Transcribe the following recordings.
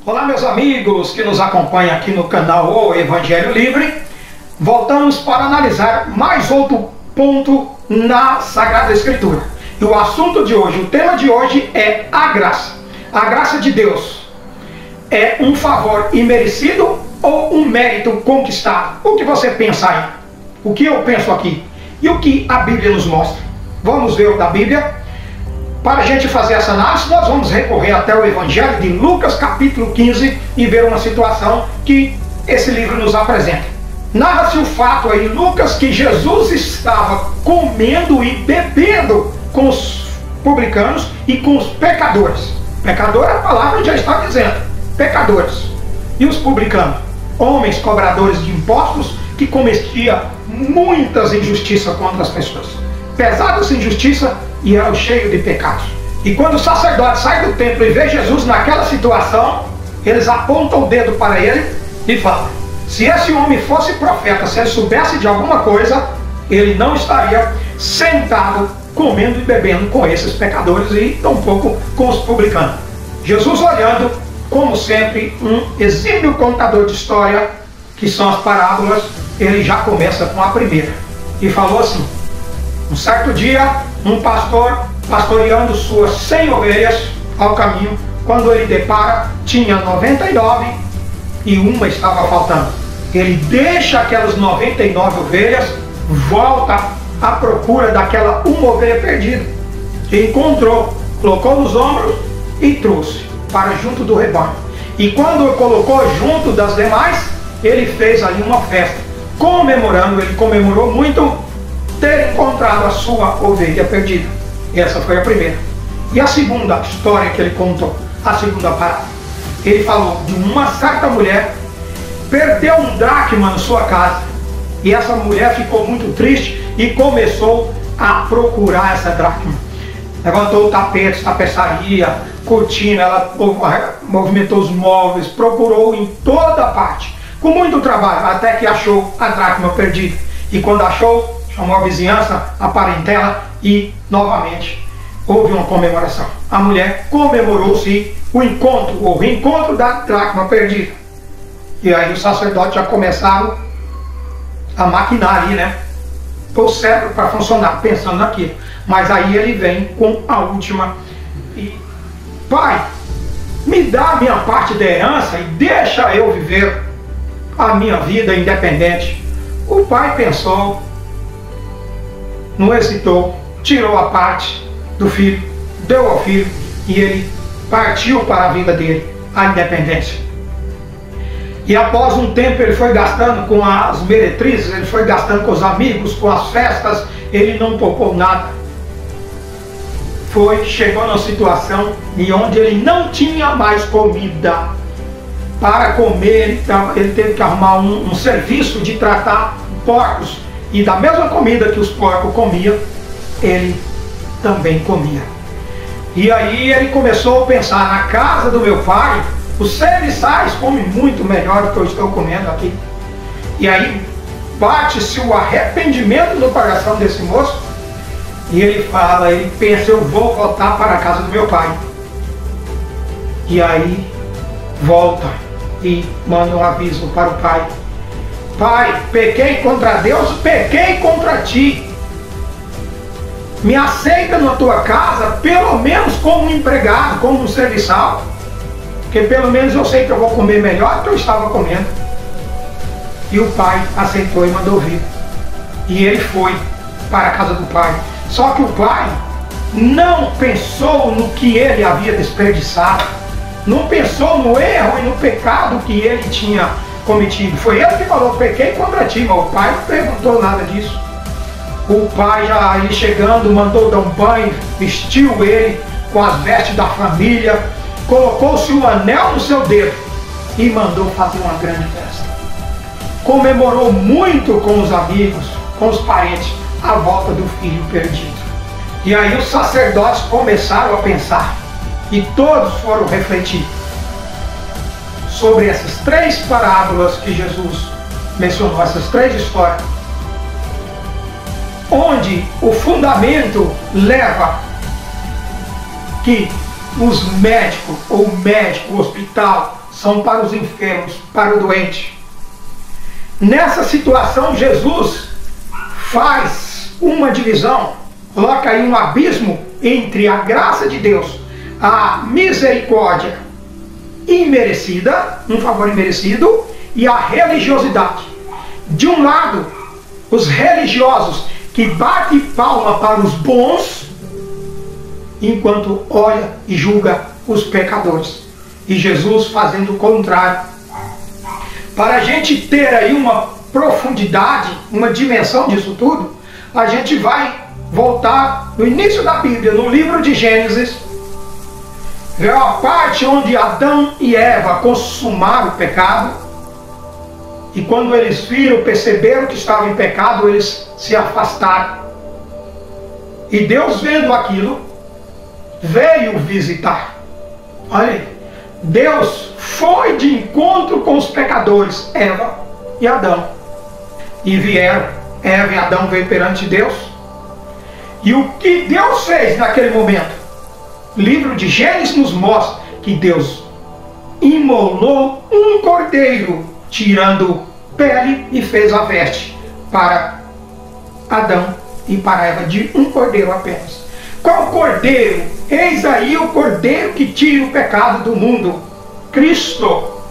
Olá, meus amigos que nos acompanham aqui no canal O Evangelho Livre. Voltamos para analisar mais outro ponto na Sagrada Escritura. E o assunto de hoje, o tema de hoje é a graça. A graça de Deus é um favor imerecido ou um mérito conquistado? O que você pensa aí? O que eu penso aqui? E o que a Bíblia nos mostra? Vamos ver o da Bíblia. Para a gente fazer essa análise, nós vamos recorrer até o Evangelho de Lucas, capítulo 15, e ver uma situação que esse livro nos apresenta. Narra-se o fato aí, Lucas, que Jesus estava comendo e bebendo com os publicanos e com os pecadores. Pecador, a palavra já está dizendo, pecadores. E os publicanos, homens cobradores de impostos que cometiam muitas injustiças contra as pessoas. Pesadas injustiças e eram cheios de pecados. E quando o sacerdote sai do templo e vê Jesus naquela situação, eles apontam o dedo para ele e falam: se esse homem fosse profeta, se ele soubesse de alguma coisa, ele não estaria sentado comendo e bebendo com esses pecadores e tampouco com os publicanos. Jesus, olhando, como sempre, um exímio contador de história, que são as parábolas, ele já começa com a primeira. E falou assim: um certo dia, um pastor pastoreando suas 100 ovelhas ao caminho, quando ele depara, tinha 99 e uma estava faltando. Ele deixa aquelas 99 ovelhas, volta à procura daquela uma ovelha perdida. Encontrou, colocou nos ombros e trouxe para junto do rebanho. E quando colocou junto das demais, ele fez ali uma festa, comemorando. Ele comemorou muito ter encontrado a sua ovelha perdida. Essa foi a primeira. E a segunda história que ele contou, a segunda parábola, ele falou de uma certa mulher perdeu um dracma na sua casa, e essa mulher ficou muito triste e começou a procurar essa dracma. Levantou tapetes, tapeçaria, cortina, ela movimentou os móveis, procurou em toda parte, com muito trabalho, até que achou a dracma perdida. E quando achou, chamou a vizinhança, a parentela, e novamente houve uma comemoração. A mulher comemorou-se o encontro, o reencontro da dracma perdida. E aí os sacerdotes já começaram a maquinar ali, né? O cérebro para funcionar, pensando naquilo. Mas aí ele vem com a última e: pai, me dá a minha parte da herança e deixa eu viver a minha vida independente. O pai pensou, não hesitou, tirou a parte do filho, deu ao filho, e ele partiu para a vida dele, a independência. E após um tempo ele foi gastando com as meretrizes, ele foi gastando com os amigos, com as festas, ele não poupou nada. Chegou numa situação em onde ele não tinha mais comida para comer. Ele teve que arrumar um serviço de tratar porcos, e da mesma comida que os porcos comiam, ele também comia. E aí ele começou a pensar: na casa do meu pai, os serviçais comem muito melhor do que eu estou comendo aqui. E aí bate-se o arrependimento no coração desse moço, e ele fala, ele pensa: eu vou voltar para a casa do meu pai. E aí volta e manda um aviso para o pai: pai, pequei contra Deus, pequei contra ti. Me aceita na tua casa, pelo menos como um empregado, como um serviçal, porque pelo menos eu sei que eu vou comer melhor do que eu estava comendo. E o pai aceitou e mandou vir. E ele foi para a casa do pai. Só que o pai não pensou no que ele havia desperdiçado, não pensou no erro e no pecado que ele tinha cometido. Foi ele que falou: pequei contra ti, mas o pai não perguntou nada disso. O pai, já aí chegando, mandou dar um banho, vestiu ele com as vestes da família, colocou-se um anel no seu dedo e mandou fazer uma grande festa. Comemorou muito com os amigos, com os parentes, a volta do filho perdido. E aí os sacerdotes começaram a pensar, e todos foram refletir sobre essas três parábolas que Jesus mencionou, essas três histórias, onde o fundamento leva que os médicos, ou médico, o hospital, são para os enfermos, para o doente. Nessa situação, Jesus faz uma divisão, coloca aí um abismo entre a graça de Deus, a misericórdia imerecida, um favor imerecido, e a religiosidade. De um lado, os religiosos que batem palma para os bons, enquanto olha e julga os pecadores. E Jesus fazendo o contrário. Para a gente ter aí uma profundidade, uma dimensão disso tudo, a gente vai voltar no início da Bíblia, no livro de Gênesis, ver a parte onde Adão e Eva consumaram o pecado, e quando eles viram, perceberam que estavam em pecado, eles se afastaram. E Deus, vendo aquilo, veio visitar. Olha aí, Deus foi de encontro com os pecadores, Eva e Adão. E vieram, Eva e Adão veio perante Deus. E o que Deus fez naquele momento? O livro de Gênesis nos mostra que Deus imolou um cordeiro, tirando pele, e fez a veste para Adão e para Eva, de um cordeiro apenas. Qual cordeiro? Eis aí o cordeiro que tira o pecado do mundo, Cristo.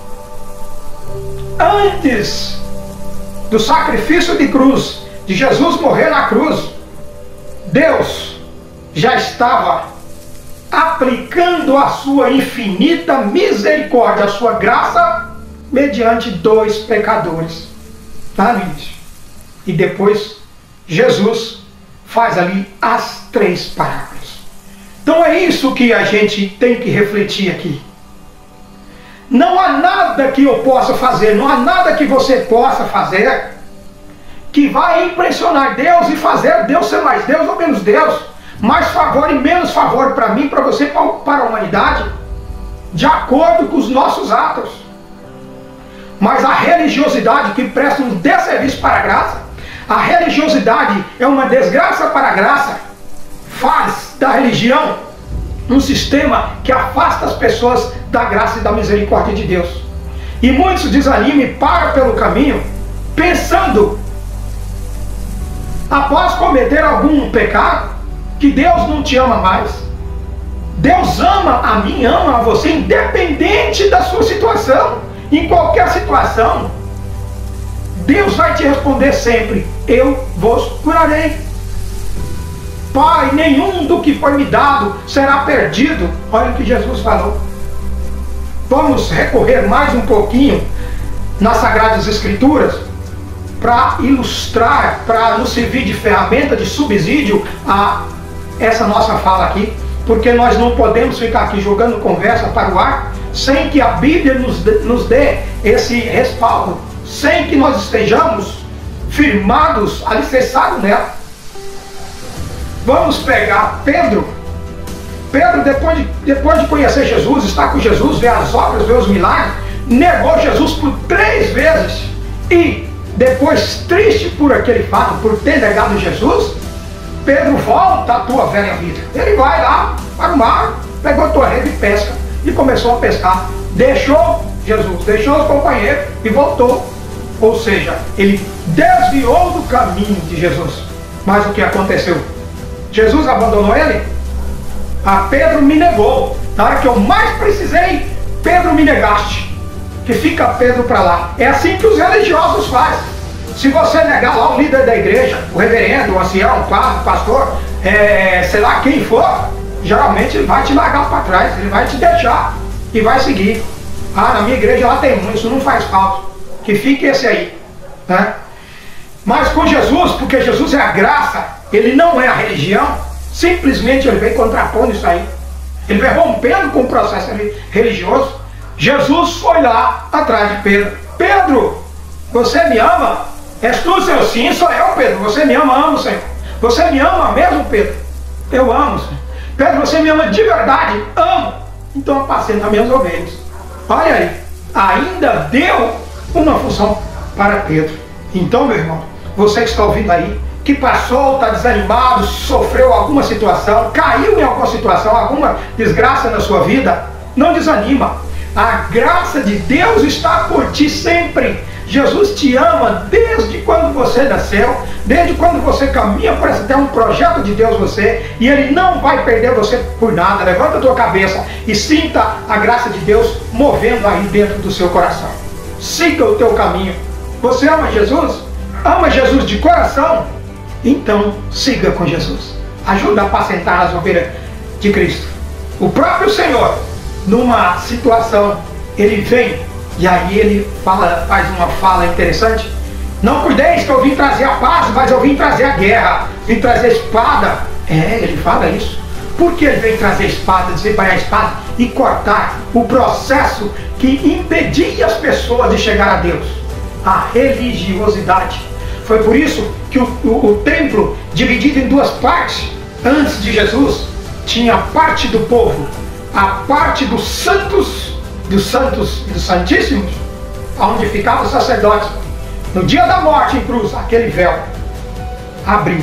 Antes do sacrifício de cruz, de Jesus morrer na cruz, Deus já estava aplicando a sua infinita misericórdia, a sua graça, mediante dois pecadores, lá no início. E depois Jesus faz ali as três parábolas. Então é isso que a gente tem que refletir aqui. Não há nada que eu possa fazer, não há nada que você possa fazer que vai impressionar Deus e fazer Deus ser mais Deus ou menos Deus, mais favor e menos favor para mim, para você, para a humanidade, de acordo com os nossos atos. Mas a religiosidade que presta um desserviço para a graça, a religiosidade é uma desgraça para a graça, faz da religião um sistema que afasta as pessoas da graça e da misericórdia de Deus. E muitos desanimam e param pelo caminho, pensando, após cometer algum pecado, que Deus não te ama mais. Deus ama a mim, ama a você, independente da sua situação. Em qualquer situação, Deus vai te responder sempre: eu vos curarei. Pai, nenhum do que foi me dado será perdido. Olha o que Jesus falou. Vamos recorrer mais um pouquinho nas Sagradas Escrituras para ilustrar, para nos servir de ferramenta, de subsídio a essa nossa fala aqui, porque nós não podemos ficar aqui jogando conversa para o ar sem que a Bíblia nos dê esse respaldo, sem que nós estejamos firmados, alicerçados nela. Vamos pegar Pedro. Pedro, depois de conhecer Jesus, estar com Jesus, ver as obras, ver os milagres, negou Jesus por 3 vezes. E depois, triste por aquele fato, por ter negado Jesus, Pedro volta à tua velha vida. Ele vai lá para o mar, pegou a tua rede de pesca e começou a pescar. Deixou Jesus, deixou os companheiros e voltou. Ou seja, ele desviou do caminho de Jesus. Mas o que aconteceu? Jesus abandonou ele? Ah, Pedro me negou. Na hora que eu mais precisei, Pedro me negaste. Que fica Pedro para lá. É assim que os religiosos fazem. Se você negar lá o líder da igreja, o reverendo, o ancião, o padre, o pastor, sei lá quem for, geralmente ele vai te largar para trás, ele vai te deixar e vai seguir. Ah, na minha igreja lá tem um, isso não faz falta. Que fique esse aí, né? Mas com Jesus, porque Jesus é a graça, ele não é a religião, simplesmente ele vem contrapondo isso aí. Ele vem rompendo com o processo religioso. Jesus foi lá atrás de Pedro. Pedro, você me ama? És tu, Senhor? Sim, sou eu, Pedro. Você me ama? Amo, Senhor. Você me ama mesmo, Pedro? Eu amo, Senhor. Pedro, você me ama de verdade? Amo. Então apacenta minhas ovelhas. Olha aí, ainda deu uma função para Pedro. Então, meu irmão, você que está ouvindo aí, que passou, está desanimado, sofreu alguma situação, caiu em alguma situação, alguma desgraça na sua vida, não desanima. A graça de Deus está por ti sempre. Jesus te ama desde quando você nasceu, desde quando você caminha para ter um projeto de Deus você, e Ele não vai perder você por nada. Levanta a tua cabeça e sinta a graça de Deus movendo aí dentro do seu coração. Siga o teu caminho. Você ama Jesus? Ama Jesus de coração? Então siga com Jesus. Ajuda a apacentar as ovelhas de Cristo. O próprio Senhor, numa situação, Ele vem e aí Ele faz uma fala interessante. Não cuideis que eu vim trazer a paz, mas eu vim trazer a guerra, vim trazer a espada. Ele fala isso. Por que Ele vem trazer a espada, desembainhar a espada e cortar o processo que impedia as pessoas de chegar a Deus? A religiosidade. Foi por isso que o templo, dividido em duas partes, antes de Jesus, tinha a parte do povo, a parte dos santos e dos santíssimos, onde ficavam os sacerdotes. No dia da morte em cruz, aquele véu abriu,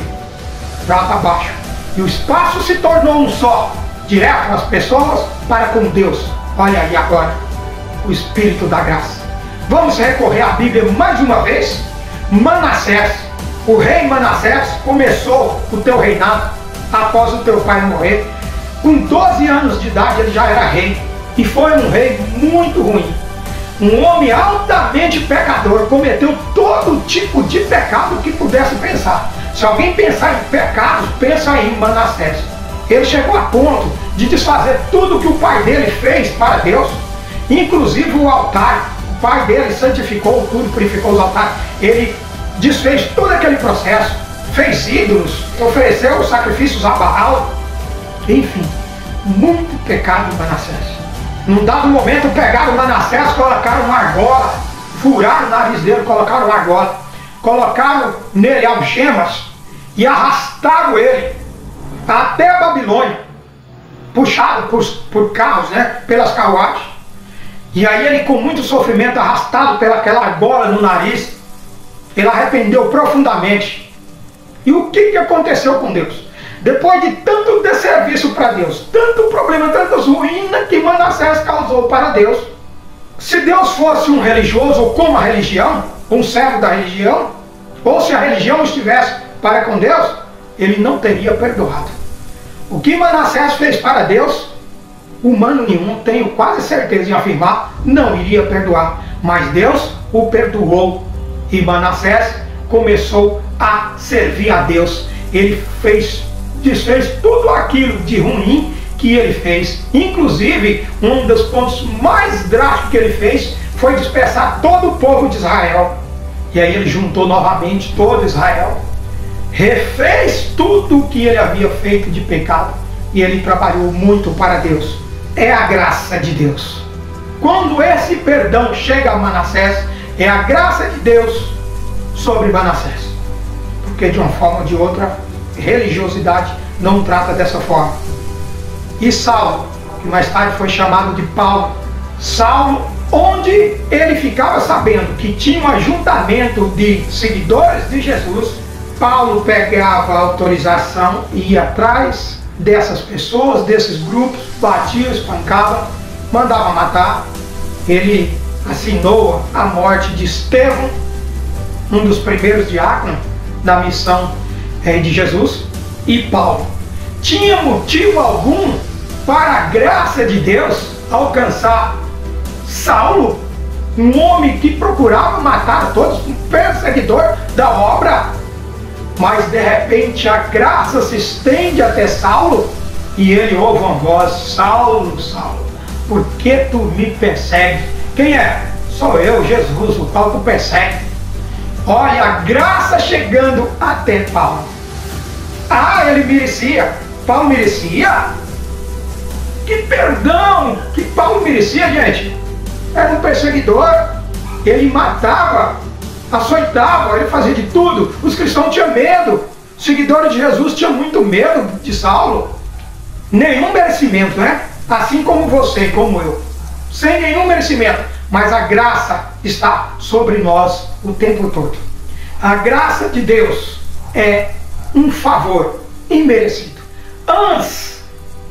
prata abaixo, e o espaço se tornou um só, direto às pessoas para com Deus. Olha aí agora, o Espírito da graça. Vamos recorrer à Bíblia mais uma vez. Manassés, o rei Manassés, começou o teu reinado após o teu pai morrer. Com 12 anos de idade ele já era rei, e foi um rei muito ruim. Um homem altamente pecador, cometeu todo tipo de pecado que pudesse pensar. Se alguém pensar em pecados, pensa em Manassés. Ele chegou a ponto de desfazer tudo que o pai dele fez para Deus, inclusive o altar. O pai dele santificou tudo, purificou os altares. Ele desfez todo aquele processo, fez ídolos, ofereceu sacrifícios a Baal. Enfim, muito pecado em Manassés. Num dado momento pegaram Manassés, colocaram uma argola, furaram o nariz dele, colocaram uma argola, colocaram nele algemas e arrastaram ele até a Babilônia, puxado por carros, pelas carruagens. E aí ele, com muito sofrimento, arrastado pelaquela argola no nariz, ele arrependeu profundamente. E o que aconteceu com Deus? Depois de tanto desserviço para Deus, tanto problema, tantas ruínas que Manassés causou para Deus, se Deus fosse um religioso ou como a religião, um servo da religião, ou se a religião estivesse para com Deus, ele não teria perdoado. O que Manassés fez para Deus, humano nenhum, tenho quase certeza em afirmar, não iria perdoar. Mas Deus o perdoou e Manassés começou a servir a Deus. Ele desfez tudo aquilo de ruim que ele fez. Inclusive, um dos pontos mais drásticos que ele fez foi dispersar todo o povo de Israel. E aí ele juntou novamente todo Israel, refez tudo o que ele havia feito de pecado, e ele trabalhou muito para Deus. É a graça de Deus. Quando esse perdão chega a Manassés, é a graça de Deus sobre Manassés. Porque de uma forma ou de outra, religiosidade não trata dessa forma. E Saulo, que mais tarde foi chamado de Paulo, Saulo, onde ele ficava sabendo que tinha um ajuntamento de seguidores de Jesus, Paulo pegava a autorização e ia atrás dessas pessoas, desses grupos, batia, espancava, mandava matar. Ele assinou a morte de Estevão, um dos primeiros diáconos da missão de Jesus. E Paulo tinha motivo algum para a graça de Deus alcançar Saulo, um homem que procurava matar a todos, um perseguidor da obra. Mas de repente a graça se estende até Saulo e ele ouve uma voz: Saulo, Saulo, por que tu me persegues? Quem é? Sou eu, Jesus, o qual tu persegue. Olha a graça chegando até Paulo. Ah, ele merecia. Paulo merecia? Que perdão que Paulo merecia, gente. Era um perseguidor. Ele matava, açoitava, ele fazia de tudo. Os cristãos tinham medo. Os seguidores de Jesus tinham muito medo de Saulo. Nenhum merecimento, Assim como você e como eu. Sem nenhum merecimento. Mas a graça está sobre nós o tempo todo. A graça de Deus é um favor imerecido. Antes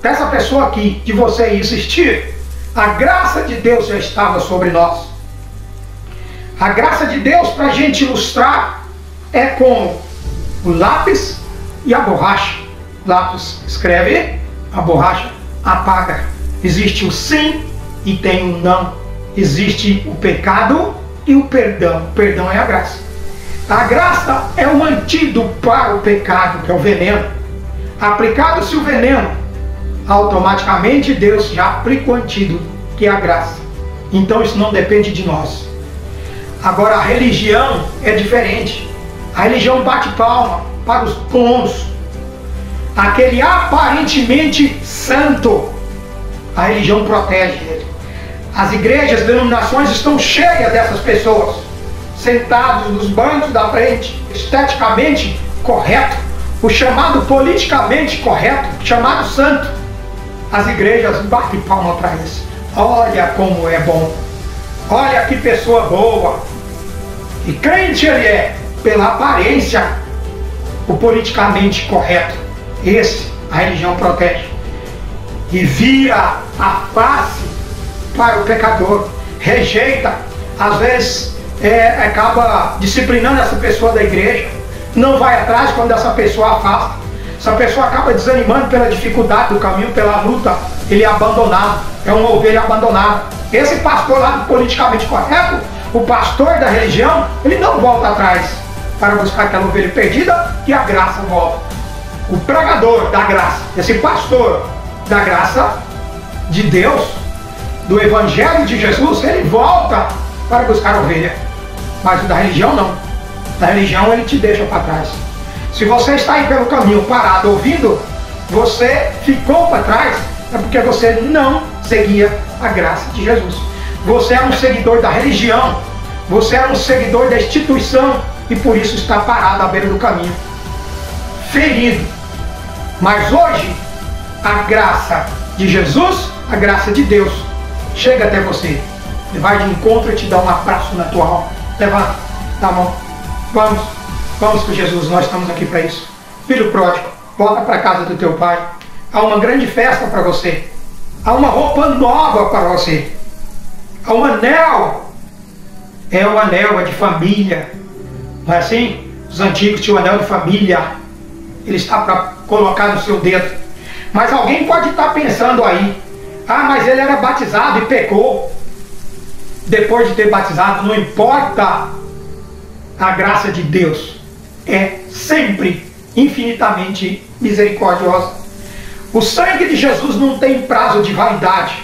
dessa pessoa aqui, de você existir, A graça de Deus já estava sobre nós. A graça de Deus, para a gente ilustrar, é como o lápis e a borracha. O lápis escreve, a borracha apaga. Existe o sim e tem o não. Existe o pecado e o perdão. O perdão é a graça. A graça é um antídoto para o pecado, que é o veneno. Aplicado-se o veneno, automaticamente Deus já aplica o antídoto, que é a graça. Então isso não depende de nós. Agora a religião é diferente. A religião bate palma para os bons. Aquele aparentemente santo, a religião protege ele. As igrejas, denominações estão cheias dessas pessoas, sentados nos bancos da frente, esteticamente correto, o chamado politicamente correto, chamado santo. As igrejas batem palma para isso. Olha como é bom. Olha que pessoa boa. E crente ele é, pela aparência, o politicamente correto. Esse a religião protege. E vira a face para o pecador. Rejeita. Às vezes acaba disciplinando essa pessoa da igreja. Não vai atrás quando essa pessoa afasta. Essa pessoa acaba desanimando pela dificuldade do caminho, pela luta. Ele é abandonado. É uma ovelha abandonada. Esse pastor lá do politicamente correto, o pastor da religião, ele não volta atrás para buscar aquela ovelha perdida, que a graça volta. O pregador da graça, esse pastor da graça de Deus, do Evangelho de Jesus, ele volta para buscar a ovelha. Mas o da religião não. Da religião ele te deixa para trás. Se você está aí pelo caminho parado ouvindo, você ficou para trás, é porque você não seguia a graça de Jesus. Você é um seguidor da religião, você é um seguidor da instituição e por isso está parado à beira do caminho, ferido. Mas hoje, a graça de Jesus, a graça de Deus, chega até você. Ele vai de encontro e te dá um abraço na tua alma. Levanta, tá bom? Vamos com Jesus, nós estamos aqui para isso. Filho pródigo, volta para a casa do teu pai. Há uma grande festa para você. Há uma roupa nova para você. Há um anel. É o anel, é de família. Não é assim? Os antigos tinham o anel de família. Ele está para colocar no seu dedo. Mas alguém pode estar pensando aí: ah, mas ele era batizado e pecou. Depois de ter batizado, não importa. A graça de Deus é sempre infinitamente misericordiosa. O sangue de Jesus não tem prazo de validade.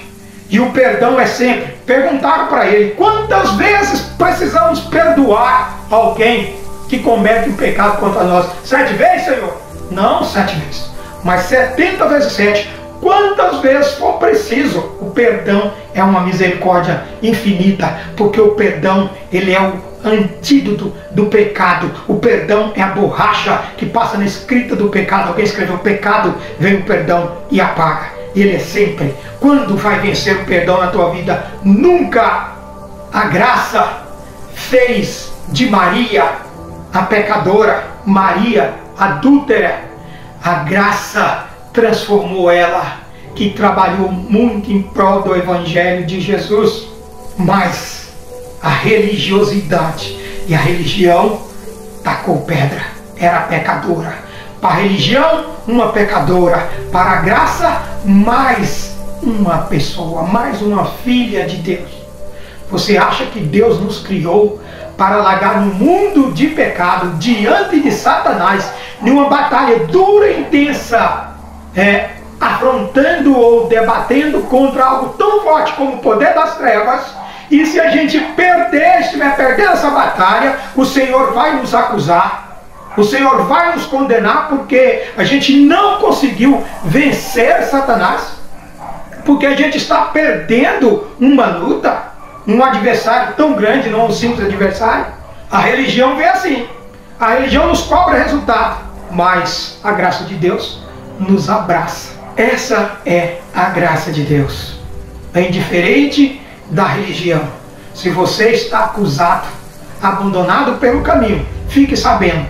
E o perdão é sempre. Perguntaram para ele: quantas vezes precisamos perdoar alguém que comete um pecado contra nós? 7 vezes, Senhor? Não 7 vezes, mas 70 vezes 7. Quantas vezes for preciso. O perdão é uma misericórdia infinita, porque o perdão, ele é o antídoto do pecado. O perdão é a borracha que passa na escrita do pecado. Alguém escreveu pecado, vem o perdão e apaga. Ele é sempre. Quando vai vencer o perdão na tua vida? Nunca. A graça fez de Maria, a pecadora, Maria, adúltera. A graça transformou ela, que trabalhou muito em prol do Evangelho de Jesus. Mas a religiosidade e a religião tacou pedra. Era pecadora. Para a religião, uma pecadora. Para a graça, mais uma pessoa, mais uma filha de Deus. Você acha que Deus nos criou para largar no mundo de pecado, diante de Satanás, numa batalha dura e intensa, afrontando ou debatendo contra algo tão forte como o poder das trevas? E se a gente estiver perdendo essa batalha, o Senhor vai nos acusar, o Senhor vai nos condenar, porque a gente não conseguiu vencer Satanás, porque a gente está perdendo uma luta, um adversário tão grande, não um simples adversário. A religião vem assim, a religião nos cobra resultado, mas a graça de Deus nos abraça. Essa é a graça de Deus. É indiferente da religião. Se você está acusado, abandonado pelo caminho, fique sabendo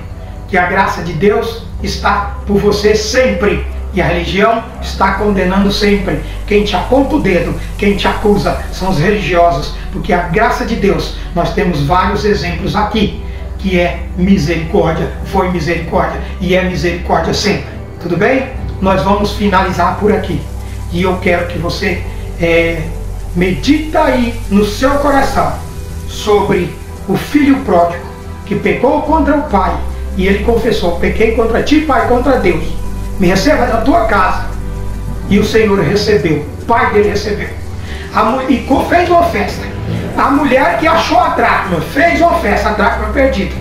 que a graça de Deus está por você sempre, E a religião está condenando sempre. Quem te aponta o dedo, quem te acusa, são os religiosos. Porque a graça de Deus, nós temos vários exemplos aqui, que é misericórdia, foi misericórdia e é misericórdia sempre. Tudo bem? Nós vamos finalizar por aqui. E eu quero que você medita aí no seu coração sobre o filho pródigo que pecou contra o pai. E ele confessou: pequei contra ti, pai, contra Deus. Me receba na tua casa. E o Senhor recebeu, o pai dele recebeu. E fez uma festa. A mulher que achou a dracma fez uma festa, a dracma perdida.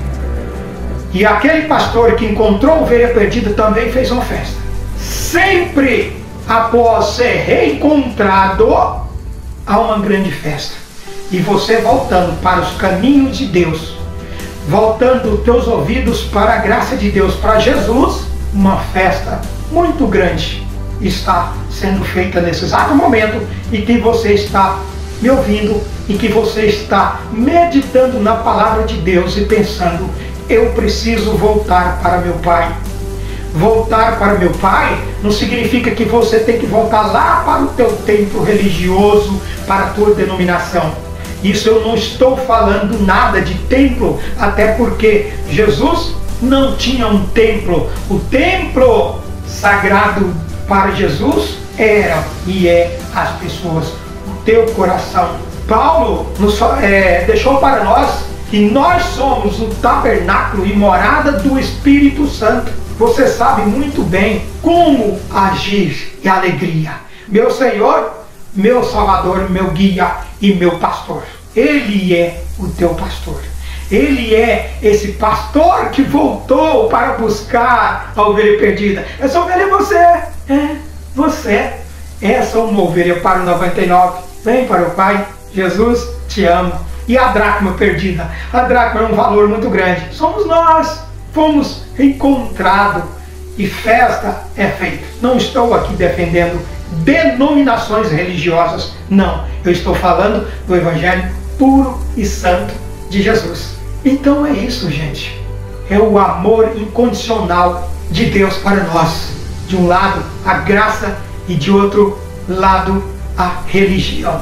E aquele pastor que encontrou a ovelha perdida também fez uma festa. Sempre após ser reencontrado, há uma grande festa. E você voltando para os caminhos de Deus, voltando os teus ouvidos para a graça de Deus, para Jesus, uma festa muito grande está sendo feita nesse exato momento, e que você está me ouvindo e que você está meditando na palavra de Deus e pensando: eu preciso voltar para meu pai. Voltar para meu pai não significa que você tem que voltar lá para o teu templo religioso, para a tua denominação. Isso eu não estou falando nada de templo, até porque Jesus não tinha um templo. O templo sagrado para Jesus era e é as pessoas, o teu coração. Paulo deixou para nós que nós somos o tabernáculo e morada do Espírito Santo. Você sabe muito bem como agir em alegria. Meu Senhor, meu Salvador, meu guia e meu pastor. Ele é o teu pastor. Ele é esse pastor que voltou para buscar a ovelha perdida. Essa ovelha é você. É você. Essa é uma ovelha para o 99. Vem para o Pai. Jesus te ama. E a dracma perdida? A dracma é um valor muito grande. Somos nós. Fomos encontrados. E festa é feita. Não estou aqui defendendo denominações religiosas. Não. Eu estou falando do Evangelho puro e santo de Jesus. Então é isso, gente. É o amor incondicional de Deus para nós. De um lado, a graça, e de outro lado, a religião.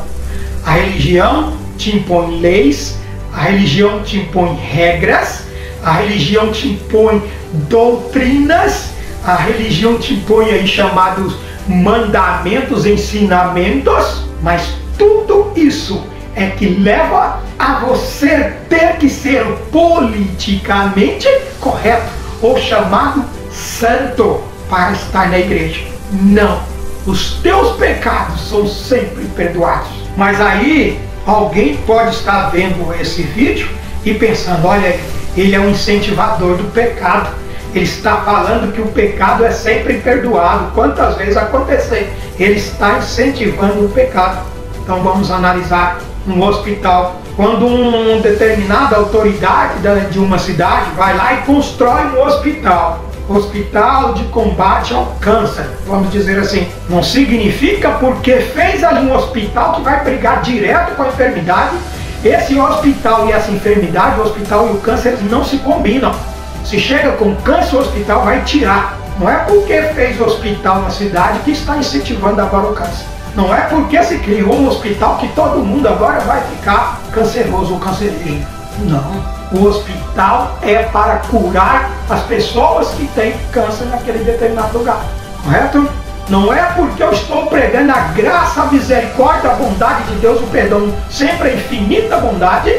A religião te impõe leis, a religião te impõe regras, a religião te impõe doutrinas, a religião te impõe aí chamados mandamentos, ensinamentos, mas tudo isso é que leva a você ter que ser politicamente correto ou chamado santo para estar na igreja. Não, os teus pecados são sempre perdoados. Mas aí alguém pode estar vendo esse vídeo e pensando: olha, ele é um incentivador do pecado. Ele está falando que o pecado é sempre perdoado. Quantas vezes acontecer? Ele está incentivando o pecado. Então vamos analisar um hospital. Quando uma determinada autoridade de uma cidade vai lá e constrói um hospital de combate ao câncer, vamos dizer assim, não significa porque fez ali um hospital que vai brigar direto com a enfermidade. Esse hospital e essa enfermidade, o hospital e o câncer, eles não se combinam. Se chega com câncer, o hospital vai tirar. Não é porque fez o hospital na cidade que está incentivando agora o câncer. Não é porque se criou um hospital que todo mundo agora vai ficar canceroso ou cancerígeno. Não. O hospital é para curar as pessoas que têm câncer naquele determinado lugar. Correto? Não é porque eu estou pregando a graça, a misericórdia, a bondade de Deus, o perdão, sempre a infinita bondade,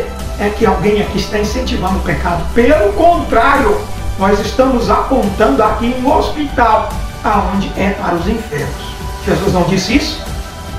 é que alguém aqui está incentivando o pecado. Pelo contrário, nós estamos apontando aqui um hospital, aonde é para os enfermos. Jesus não disse isso?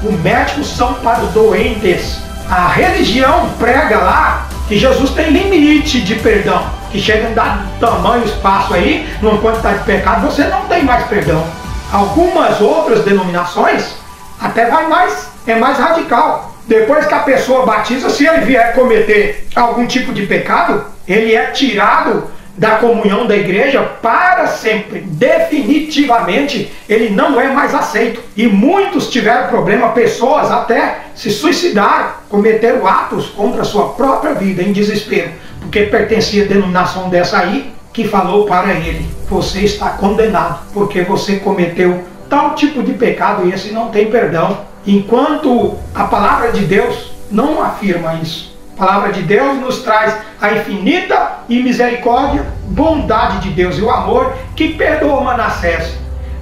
Os médicos são para os doentes. A religião prega lá que Jesus tem limite de perdão, que chega a dar tamanho, espaço aí, numa quantidade de pecado, você não tem mais perdão. Algumas outras denominações até vai mais, é mais radical. Depois que a pessoa batiza, se ele vier cometer algum tipo de pecado, ele é tirado da comunhão da igreja para sempre. Definitivamente, ele não é mais aceito. E muitos tiveram problema, pessoas até se suicidaram, cometeram atos contra a sua própria vida em desespero, porque pertencia a denominação dessa aí, que falou para ele: você está condenado, porque você cometeu tal tipo de pecado, esse não tem perdão. Enquanto a palavra de Deus não afirma isso. A palavra de Deus nos traz a infinita e misericórdia, bondade de Deus e o amor que perdoou Manassés.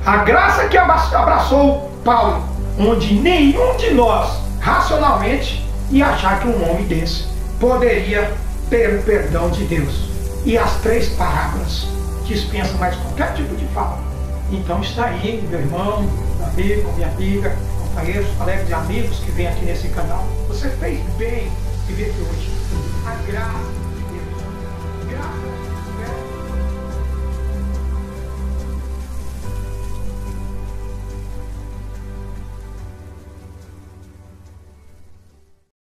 A graça que abraçou Paulo, onde nenhum de nós, racionalmente, ia achar que um homem desse poderia ter o perdão de Deus. E as 3 parábolas dispensam mais qualquer tipo de fala. Então está aí, meu irmão, meu amigo, minha amiga, companheiros, colegas e amigos que vêm aqui nesse canal. Você fez bem de vir aqui hoje. A graça de Deus. Graças a Deus.